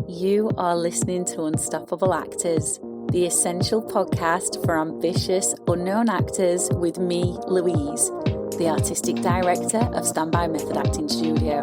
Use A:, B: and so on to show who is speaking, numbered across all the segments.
A: You are listening to Unstoppable Actors, the essential podcast for ambitious, unknown actors with me, Louise, the Artistic Director of Standby Method Acting Studio.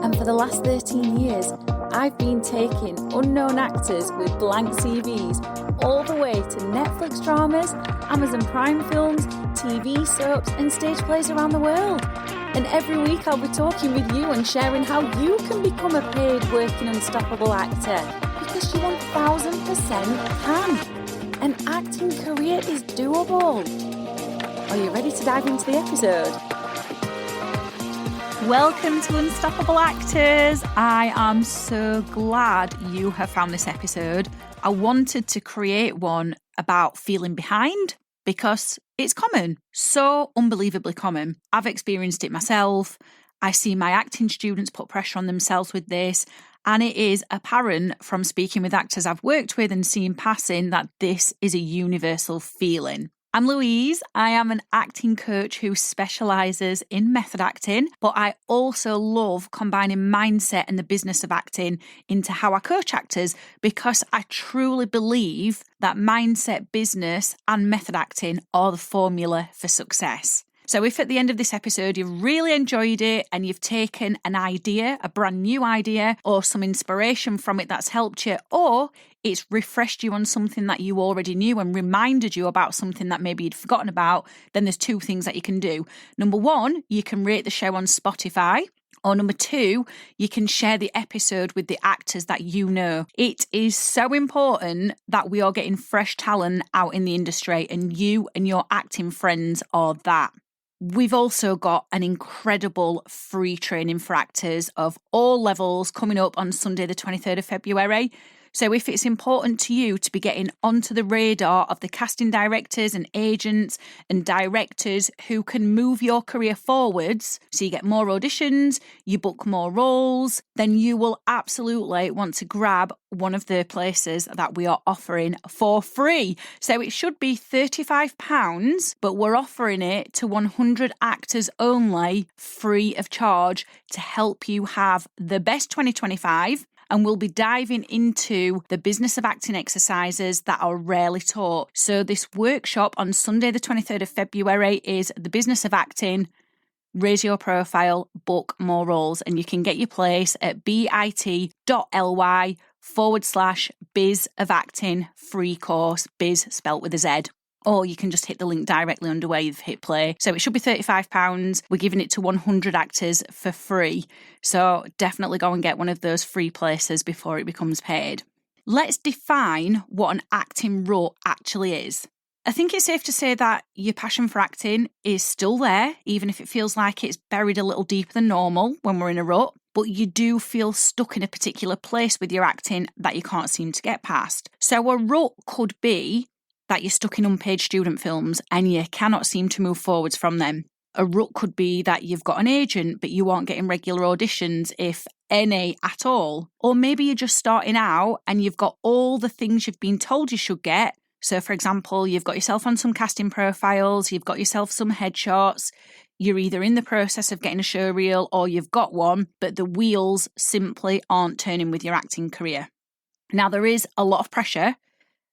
A: And for the last 13 years, I've been taking unknown actors with blank CVs all the way to Netflix dramas, Amazon Prime films, TV soaps and stage plays around the world. And every week I'll be talking with you and sharing how you can become a paid working unstoppable actor, because you 1000% can. An acting career is doable. Are you ready to dive into the episode?
B: Welcome to Unstoppable Actors. I am so glad you have found this episode. I wanted to create one about feeling behind because it's common, so unbelievably common. I've experienced it myself. I see my acting students put pressure on themselves with this, and it is apparent from speaking with actors I've worked with and seeing passing that this is a universal feeling. I'm Louise. I am an acting coach who specialises in method acting, but I also love combining mindset and the business of acting into how I coach actors, because I truly believe that mindset, business and method acting are the formula for success. So if at the end of this episode you've really enjoyed it and you've taken an idea, a brand new idea, or some inspiration from it that's helped you, or it's refreshed you on something that you already knew and reminded you about something that maybe you'd forgotten about, then there's two things that you can do. Number one, you can rate the show on Spotify. Or number two, you can share the episode with the actors that you know. It is so important that we are getting fresh talent out in the industry, and you and your acting friends are that. We've also got an incredible free training for actors of all levels coming up on Sunday, the 23rd of February. So if it's important to you to be getting onto the radar of the casting directors and agents and directors who can move your career forwards, so you get more auditions, you book more roles, then you will absolutely want to grab one of the places that we are offering for free. So it should be £35, but we're offering it to 100 actors only, free of charge, to help you have the best 2025. And we'll be diving into the business of acting exercises that are rarely taught. So this workshop on Sunday, the 23rd of February is the business of acting, raise your profile, book more roles. And you can get your place at bit.ly/biz of acting free course, biz spelt with a Z. Or you can just hit the link directly under where you've hit play. So it should be £35. We're giving it to 100 actors for free. So definitely go and get one of those free places before it becomes paid. Let's define what an acting rut actually is. I think it's safe to say that your passion for acting is still there, even if it feels like it's buried a little deeper than normal when we're in a rut. But you do feel stuck in a particular place with your acting that you can't seem to get past. So a rut could be that you're stuck in unpaid student films and you cannot seem to move forwards from them. A rut could be that you've got an agent but you aren't getting regular auditions, if any at all. Or maybe you're just starting out and you've got all the things you've been told you should get. So for example, you've got yourself on some casting profiles, you've got yourself some headshots, you're either in the process of getting a show reel or you've got one, but the wheels simply aren't turning with your acting career. Now there is a lot of pressure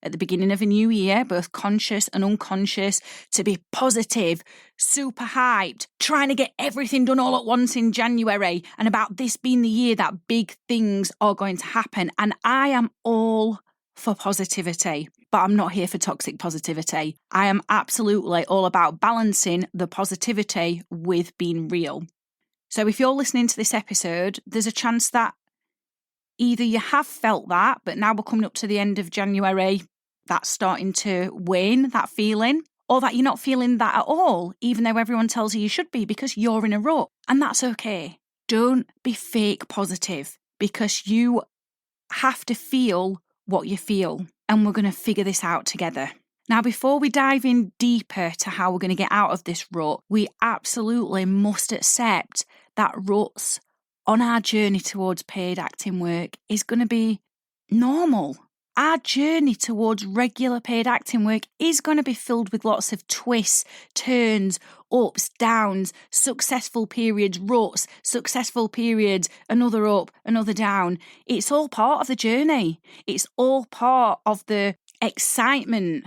B: at the beginning of a new year, both conscious and unconscious, to be positive, super hyped, trying to get everything done all at once in January, and about this being the year that big things are going to happen. And I am all for positivity, but I'm not here for toxic positivity. I am absolutely all about balancing the positivity with being real. So if you're listening to this episode, there's a chance that either you have felt that, but now we're coming up to the end of January, that's starting to wane, that feeling, or that you're not feeling that at all, even though everyone tells you you should be, because you're in a rut. And that's okay. Don't be fake positive, because you have to feel what you feel. And we're going to figure this out together. Now, before we dive in deeper to how we're going to get out of this rut, we absolutely must accept that ruts on our journey towards paid acting work is going to be normal. our journey towards regular paid acting work is going to be filled with lots of twists, turns, ups, downs, successful periods, ruts, successful periods, another up, another down. It's all part of the journey. It's all part of the excitement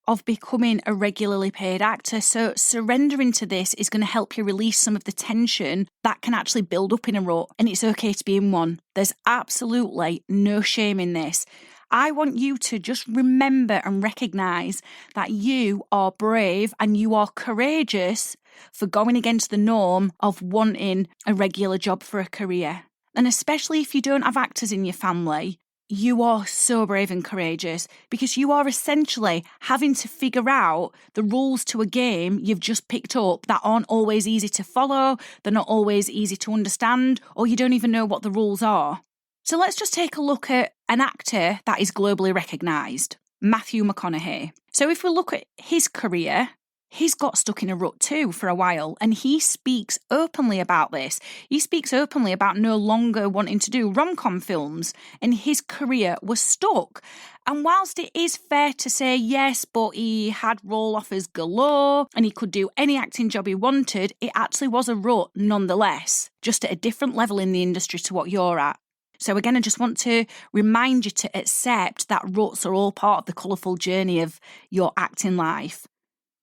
B: of becoming a regularly paid actor. So surrendering to this is going to help you release some of the tension that can actually build up in a rut, and it's okay to be in one. There's absolutely no shame in this. I want you to just remember and recognise that you are brave and you are courageous for going against the norm of wanting a regular job for a career. And especially if you don't have actors in your family, you are so brave and courageous because you are essentially having to figure out the rules to a game you've just picked up that aren't always easy to follow, they're not always easy to understand, or you don't even know what the rules are. So let's just take a look at an actor that is globally recognised, Matthew McConaughey. So if we look at his career, he's got stuck in a rut too for a while, and he speaks openly about this. He speaks openly about no longer wanting to do rom-com films, and his career was stuck. And whilst it is fair to say yes, but he had role offers galore and he could do any acting job he wanted, it actually was a rut nonetheless, just at a different level in the industry to what you're at. So again, I just want to remind you to accept that ruts are all part of the colourful journey of your acting life.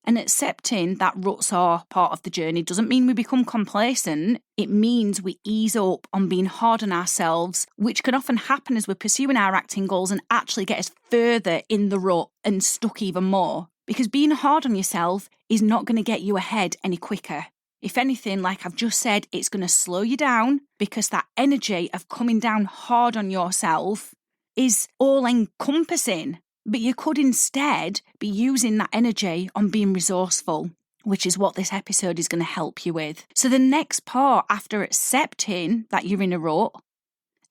B: And accepting that ruts are part of the journey doesn't mean we become complacent. It means we ease up on being hard on ourselves, which can often happen as we're pursuing our acting goals and actually get us further in the rut and stuck even more. Because being hard on yourself is not going to get you ahead any quicker. If anything, like I've just said, it's going to slow you down because that energy of coming down hard on yourself is all-encompassing. But you could instead be using that energy on being resourceful, which is what this episode is going to help you with. So the next part after accepting that you're in a rut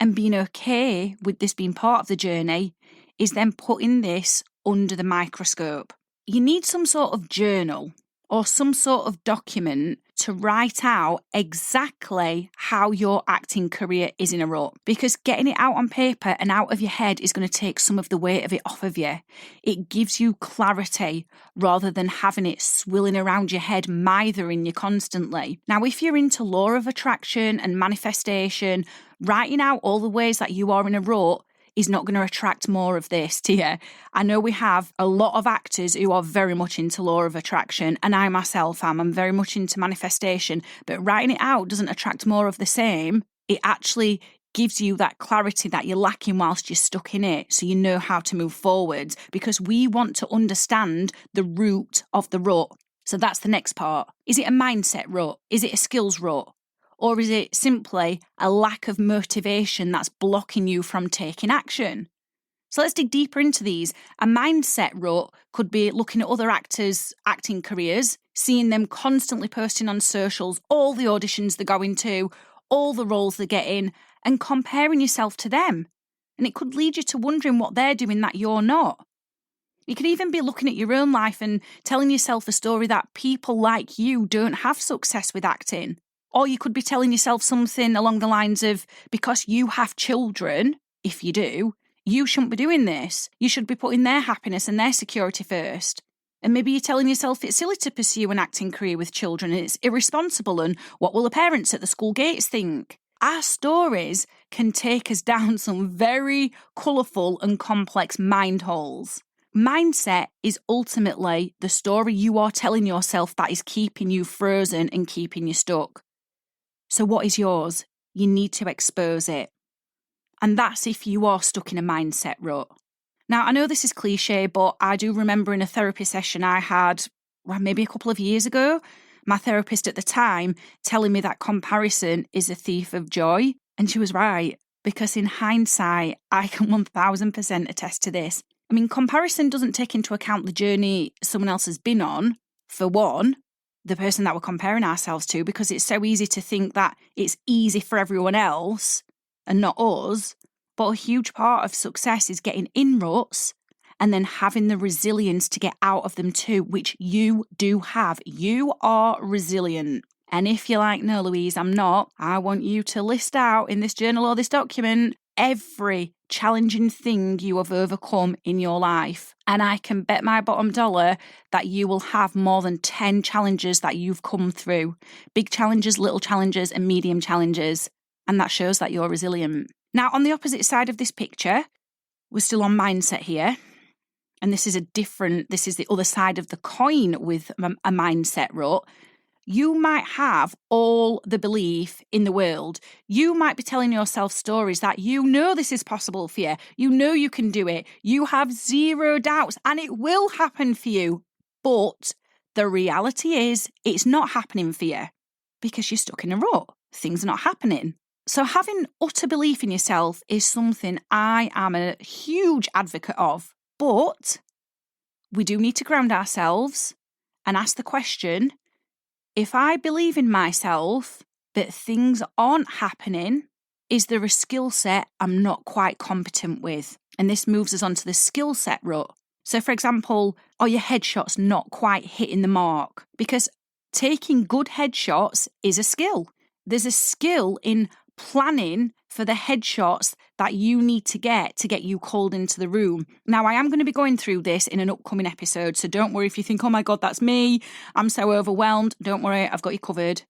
B: and being okay with this being part of the journey is then putting this under the microscope. You need some sort of journal or some sort of document to write out exactly how your acting career is in a rut, because getting it out on paper and out of your head is going to take some of the weight of it off of you. It gives you clarity rather than having it swirling around your head, mithering you constantly. Now, if you're into law of attraction and manifestation, writing out all the ways that you are in a rut is not going to attract more of this to you. I know we have a lot of actors who are very much into law of attraction, and I myself am. I'm very much into manifestation, but writing it out doesn't attract more of the same. It actually gives you that clarity that you're lacking whilst you're stuck in it, so you know how to move forwards, because we want to understand the root of the rut. So that's the next part. Is it a mindset rut? Is it a skills rut? Or is it simply a lack of motivation that's blocking you from taking action? So let's dig deeper into these. A mindset rut could be looking at other actors' acting careers, seeing them constantly posting on socials, all the auditions they're going to, all the roles they're getting, and comparing yourself to them. And it could lead you to wondering what they're doing that you're not. You could even be looking at your own life and telling yourself a story that people like you don't have success with acting. Or you could be telling yourself something along the lines of, because you have children, if you do, you shouldn't be doing this. You should be putting their happiness and their security first. And maybe you're telling yourself it's silly to pursue an acting career with children and it's irresponsible, and what will the parents at the school gates think? Our stories can take us down some very colourful and complex mind holes. Mindset is ultimately the story you are telling yourself that is keeping you frozen and keeping you stuck. So what is yours? You need to expose it. And that's if you are stuck in a mindset rut. Now, I know this is cliche, but I do remember in a therapy session I had, maybe a couple of years ago, my therapist at the time telling me that comparison is a thief of joy. And she was right, because in hindsight, I can 1000% attest to this. I mean, comparison doesn't take into account the journey someone else has been on, for one, the person that we're comparing ourselves to, because it's so easy to think that it's easy for everyone else and not us. But a huge part of success is getting in ruts and then having the resilience to get out of them too, which you do have. You are resilient. And if you're like, no, Louise, I'm not, I want you to list out in this journal or this document every challenging thing you have overcome in your life. And I can bet my bottom dollar that you will have more than 10 challenges that you've come through. Big challenges, little challenges, and medium challenges. And that shows that you're resilient. Now, on the opposite side of this picture, we're still on mindset here. And this is the other side of the coin with a mindset rut. You might have all the belief in the world. You might be telling yourself stories that you know this is possible for you. You know you can do it. You have zero doubts and it will happen for you. But the reality is it's not happening for you because you're stuck in a rut. Things are not happening. So having utter belief in yourself is something I am a huge advocate of. But we do need to ground ourselves and ask the question, if I believe in myself that things aren't happening, is there a skill set I'm not quite competent with? And this moves us on to the skill set rut. So for example, are your headshots not quite hitting the mark? Because taking good headshots is a skill. There's a skill in planning for the headshots that you need to get you called into the room. Now, I am going to be going through this in an upcoming episode, so don't worry if you think, oh my God, that's me, I'm so overwhelmed. Don't worry, I've got you covered.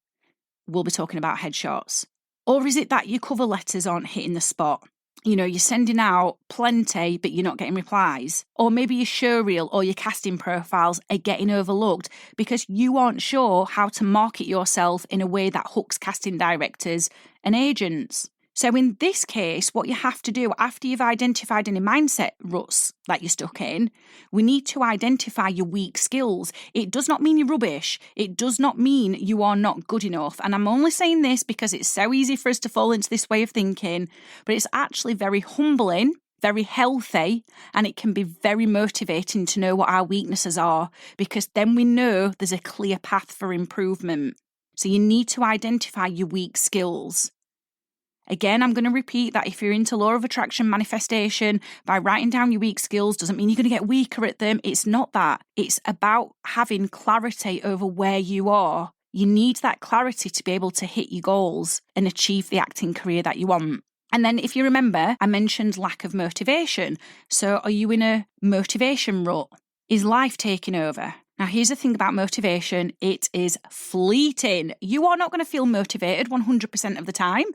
B: We'll be talking about headshots. Or is it that your cover letters aren't hitting the spot? You know, you're sending out plenty, but you're not getting replies. Or maybe your showreel or your casting profiles are getting overlooked because you aren't sure how to market yourself in a way that hooks casting directors and agents. So in this case, what you have to do after you've identified any mindset ruts that you're stuck in, we need to identify your weak skills. It does not mean you're rubbish. It does not mean you are not good enough. And I'm only saying this because it's so easy for us to fall into this way of thinking, but it's actually very humbling, very healthy, and it can be very motivating to know what our weaknesses are, because then we know there's a clear path for improvement. So you need to identify your weak skills. Again, I'm going to repeat that if you're into law of attraction manifestation, by writing down your weak skills doesn't mean you're going to get weaker at them. It's not that. It's about having clarity over where you are. You need that clarity to be able to hit your goals and achieve the acting career that you want. And then if you remember, I mentioned lack of motivation. So are you in a motivation rut? Is life taking over? Now, here's the thing about motivation. It is fleeting. You are not going to feel motivated 100% of the time.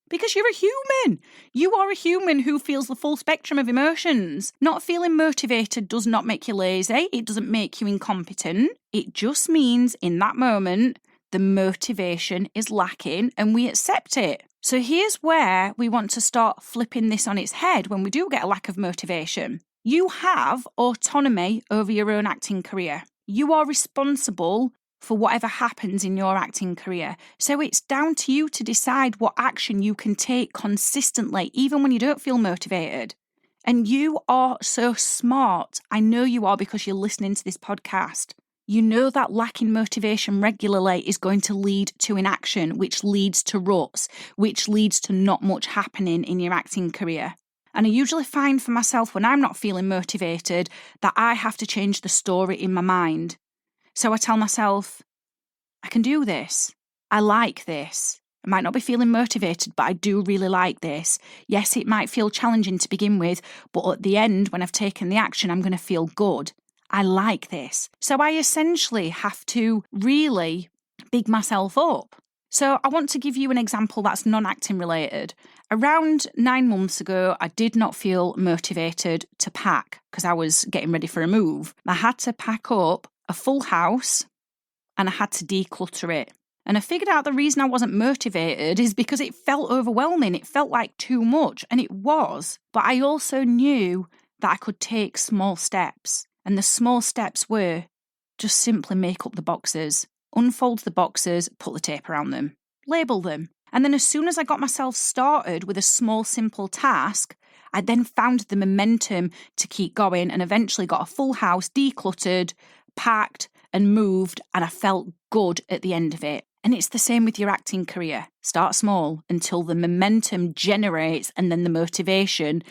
B: Because you're a human. You are a human who feels the full spectrum of emotions. Not feeling motivated does not make you lazy. It doesn't make you incompetent. It just means in that moment, the motivation is lacking and we accept it. So here's where we want to start flipping this on its head when we do get a lack of motivation. You have autonomy over your own acting career. You are responsible for whatever happens in your acting career. So it's down to you to decide what action you can take consistently, even when you don't feel motivated. And you are so smart. I know you are because you're listening to this podcast. You know that lacking motivation regularly is going to lead to inaction, which leads to ruts, which leads to not much happening in your acting career. And I usually find for myself when I'm not feeling motivated that I have to change the story in my mind. So I tell myself, I can do this. I like this. I might not be feeling motivated, but I do really like this. Yes, it might feel challenging to begin with, but at the end, when I've taken the action, I'm going to feel good. I like this. So I essentially have to really big myself up. So I want to give you an example that's non-acting related. Around 9 months ago, I did not feel motivated to pack because I was getting ready for a move. I had to pack up a full house and I had to declutter it. And I figured out the reason I wasn't motivated is because it felt overwhelming. It felt like too much, and it was. But I also knew that I could take small steps. And the small steps were just simply make up the boxes, unfold the boxes, put the tape around them, label them. And then as soon as I got myself started with a small, simple task, I then found the momentum to keep going and eventually got a full house decluttered, packed and moved, and I felt good at the end of it. And it's the same with your acting career. Start small until the momentum generates and then the motivation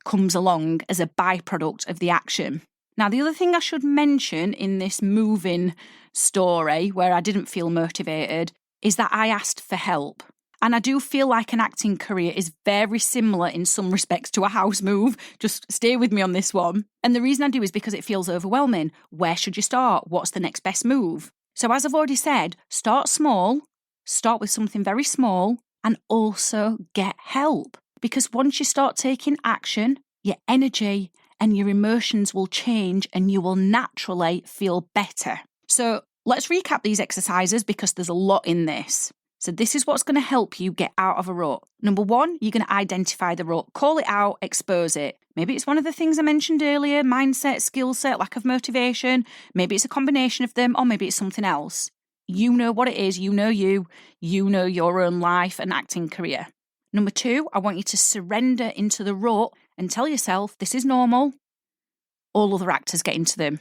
B: comes along as a byproduct of the action. Now, the other thing I should mention in this moving story where I didn't feel motivated is that I asked for help. And I do feel like an acting career is very similar in some respects to a house move. Just stay with me on this one. And the reason I do is because it feels overwhelming. Where should you start? What's the next best move? So as I've already said, start small, start with something very small, and also get help. Because once you start taking action, your energy and your emotions will change and you will naturally feel better. So let's recap these exercises because there's a lot in this. So this is what's going to help you get out of a rut. Number one, you're going to identify the rut, call it out, expose it. Maybe it's one of the things I mentioned earlier, mindset, skill set, lack of motivation. Maybe it's a combination of them, or maybe it's something else. You know what it is, you know your own life and acting career. Number two, I want you to surrender into the rut and tell yourself this is normal. All other actors get into them.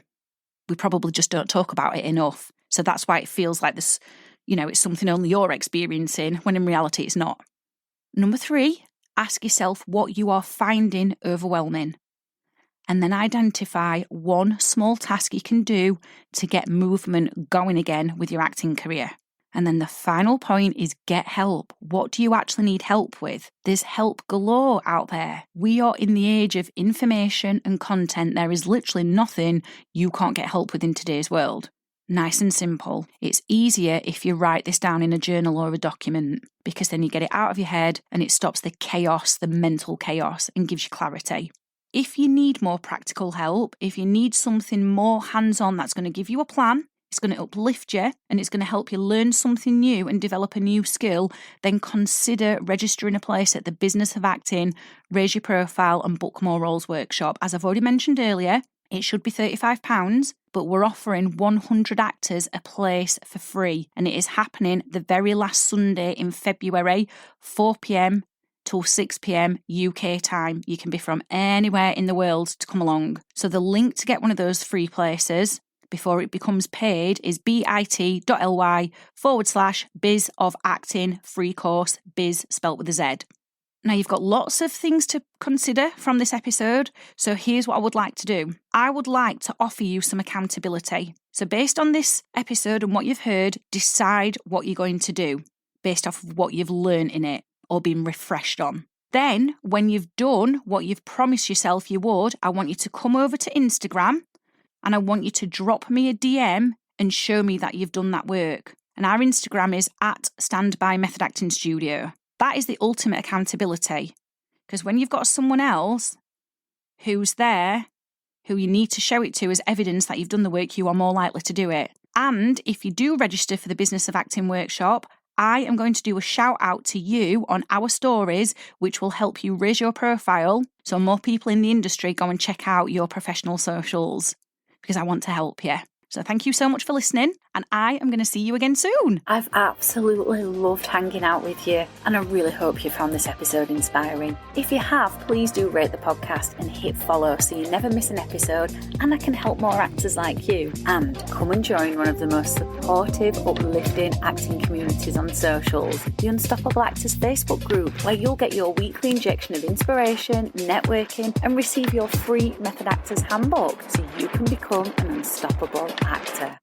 B: We probably just don't talk about it enough. So that's why it feels like this, it's something only you're experiencing, when in reality it's not. Number three, ask yourself what you are finding overwhelming. And then identify one small task you can do to get movement going again with your acting career. And then the final point is get help. What do you actually need help with? There's help galore out there. We are in the age of information and content. There is literally nothing you can't get help with in today's world. Nice and simple. It's easier if you write this down in a journal or a document, because then you get it out of your head and it stops the chaos, the mental chaos, and gives you clarity. If you need more practical help, if you need something more hands-on that's going to give you a plan, it's going to uplift you and it's going to help you learn something new and develop a new skill, then consider registering a place at the Business of Acting, Raise Your Profile and Book More Roles workshop. As I've already mentioned earlier, it should be £35, but we're offering 100 actors a place for free, and it is happening the very last Sunday in February, 4 p.m. till 6 p.m. UK time. You can be from anywhere in the world to come along. So the link to get one of those free places before it becomes paid is bit.ly/biz of acting free course, biz spelt with a Z. Now, you've got lots of things to consider from this episode, so here's what I would like to do. I would like to offer you some accountability. So based on this episode and what you've heard, decide what you're going to do based off of what you've learned in it or been refreshed on. Then, when you've done what you've promised yourself you would, I want you to come over to Instagram and I want you to drop me a DM and show me that you've done that work. And our Instagram is @Standby Method Acting Studio. That is the ultimate accountability, because when you've got someone else who's there, who you need to show it to as evidence that you've done the work, you are more likely to do it. And if you do register for the Business of Acting workshop, I am going to do a shout out to you on our stories, which will help you raise your profile so more people in the industry go and check out your professional socials, because I want to help you. So thank you so much for listening, and I am going to see you again soon.
A: I've absolutely loved hanging out with you, and I really hope you found this episode inspiring. If you have, please do rate the podcast and hit follow so you never miss an episode, and I can help more actors like you. And come and join one of the most supportive, uplifting acting communities on socials, the Unstoppable Actors Facebook group, where you'll get your weekly injection of inspiration, networking, and receive your free Method Actors handbook so you can become an unstoppable actor.